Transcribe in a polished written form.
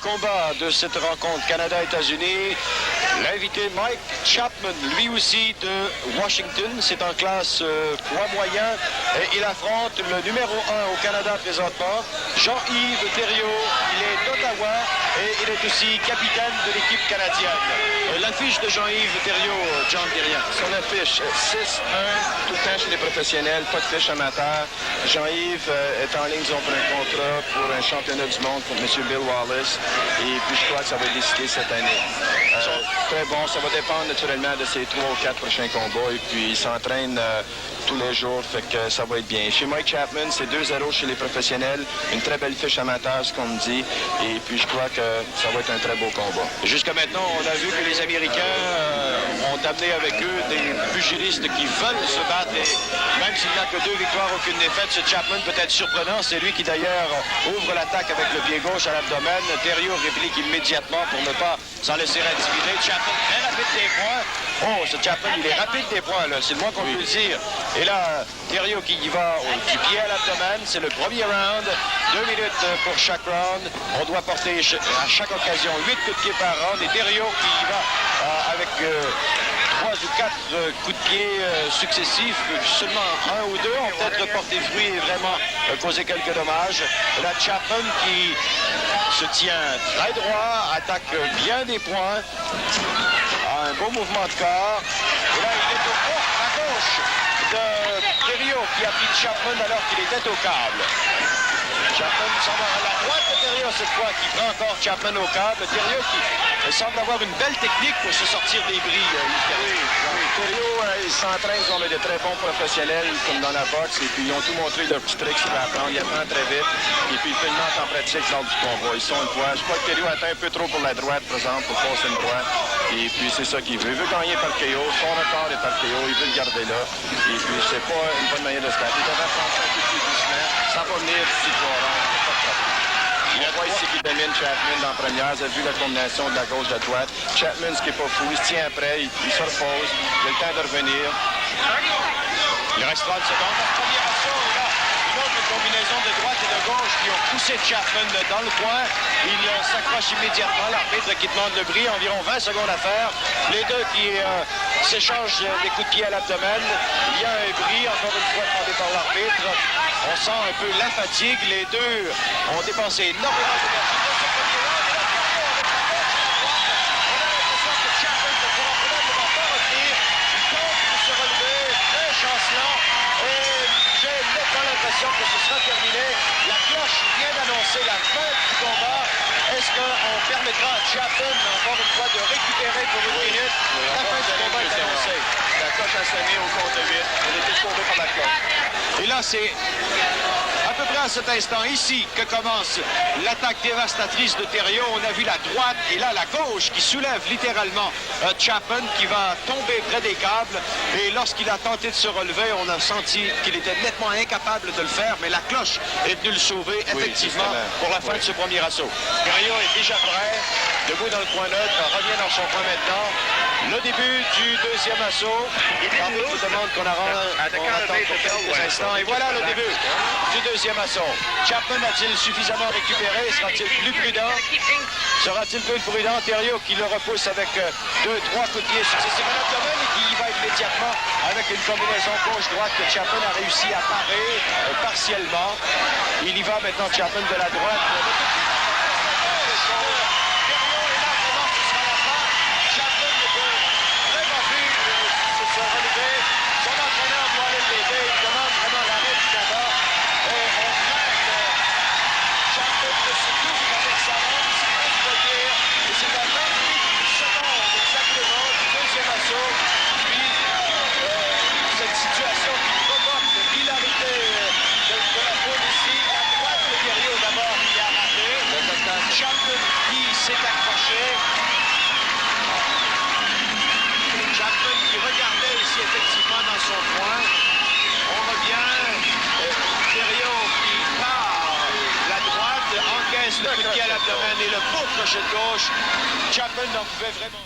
combat de cette rencontre Canada-États-Unis. L'invité Mike Chapman, lui aussi de Washington, c'est en classe poids moyen. Et il affronte le numéro 1 au Canada présentement, Jean-Yves Thériault. Il est d'Ottawa et il est aussi capitaine de l'équipe canadienne. L'affiche de Jean-Yves Thériault, John Dirian. Son affiche, 6-1, tout le temps chez les professionnels, pas de fiche amateur. Jean-Yves est en ligne, disons, pour un contrat pour un championnat du monde contre M. Bill Wallace. Et puis je crois que ça va être décidé cette année. Très bon, ça va dépendre naturellement de ses 3 ou 4 prochains combats. Et puis il s'entraîne tous les jours, fait que ça va être bien. Chez Mike Chapman, c'est 2-0 chez les professionnels. Une très belle fiche amateur, ce qu'on me dit. Et puis je crois que ça va être un très beau combat. Jusqu'à maintenant, on a vu que les Américains ont amené avec eux des pugilistes qui veulent se battre. Et même s'il n'a que 2 victoires, aucune défaite, ce Chapman peut être surprenant. C'est lui qui d'ailleurs ouvre l'attaque avec le pied gauche à l'abdomen. Thériault réplique immédiatement pour ne pas s'en laisser intimider. Chapman très rapide des points. Oh, ce Chapman, il est rapide des points, là. C'est le moins qu'on peut le dire. Et là, Thériault qui y va du pied à l'abdomen. C'est le premier round. 2 minutes pour chaque round. On doit porter à chaque occasion 8 coups de pied par round. Et Thériault qui y va avec 3 ou 4 coups de pied successifs. Seulement 1 ou 2 ont peut-être porté fruit et vraiment causé quelques dommages. Là, Chapman qui se tient très droit, attaque bien des points. Un beau mouvement de corps. Et là, il est au fond, à gauche de Thériault qui a pris Chapman alors qu'il était au câble. Chapman semble à la droite de Thériault cette fois qui prend encore Chapman au câble. Thériault qui semble avoir une belle technique pour se sortir des bris. Thériault, il s'entraîne, ils ont de très bons professionnels comme dans la boxe. Et puis ils ont tout montré leurs petits tricks qu'il va apprendre. Il apprend très vite. Et puis il fait le monte en pratique lors du combat. Ils sont une fois. Je crois que Thériault atteint un peu trop pour la droite, par exemple, pour passer une droite. Et puis c'est ça qu'il veut. Il veut gagner par KO. Son record est par KO. Il veut le garder là. Et puis c'est pas une bonne manière de se battre. Il devrait prendre ça un peu plus doucement. Sans pas venir si voir. On voit ici qu'il domine Chapman dans la première. Vous avez vu la combinaison de la gauche à la droite. Chapman, ce qui n'est pas fou, il se tient après, il se repose. Il a le temps de revenir. Il reste 30 secondes. Premier assaut, là, une autre combinaison de droite et de gauche qui ont poussé Chapman dans le coin. Il s'accroche immédiatement. L'arbitre qui demande le bris, environ 20 secondes à faire. Les deux qui s'échangent des coups de pied à l'abdomen. Il y a un bris, encore une fois demandé par l'arbitre. On sent un peu la fatigue. Les deux ont dépensé énormément d'énergie dans ce premier round. Et là, on a l'impression que Chapman ne pourra probablement pas retenir. Il tente de se relever, très chancelant. Et j'ai nettement l'impression que ce sera terminé. La cloche vient d'annoncer la fin du combat. Est-ce qu'on permettra à Chapman, encore une fois, de récupérer pour une minute? La fin du combat est annoncée. La cloche a sonné au compte 8. Elle était sauvée par la cloche. Et là, c'est à peu près à cet instant ici que commence l'attaque dévastatrice de Thériault. On a vu la droite et là la gauche qui soulève littéralement Chapman qui va tomber près des câbles. Et lorsqu'il a tenté de se relever, on a senti qu'il était nettement incapable de le faire. Mais la cloche est venue le sauver, effectivement, pour la fin de ce premier assaut. Thériault est déjà prêt, debout dans le coin neutre, revient dans son coin maintenant. Le début du deuxième assaut. L'arbitre demande qu'on attend pour quelques instants. Et voilà le début du deuxième assaut. Chapman a-t-il suffisamment récupéré? Sera-t-il plus prudent? Sera-t-il plus prudent? Thériault qui le repousse avec 2-3 coups de pied successifs à l'abdomen et qui y va immédiatement avec une combinaison gauche-droite que Chapman a réussi à parer partiellement. Il y va maintenant Chapman de la droite. Chapman qui s'est accroché. Chapman qui regardait ici effectivement dans son coin. On revient. Thériault qui part la droite, encaisse le coup de pied à l'abdomen et le beau crochet de gauche. Chapman n'en pouvait vraiment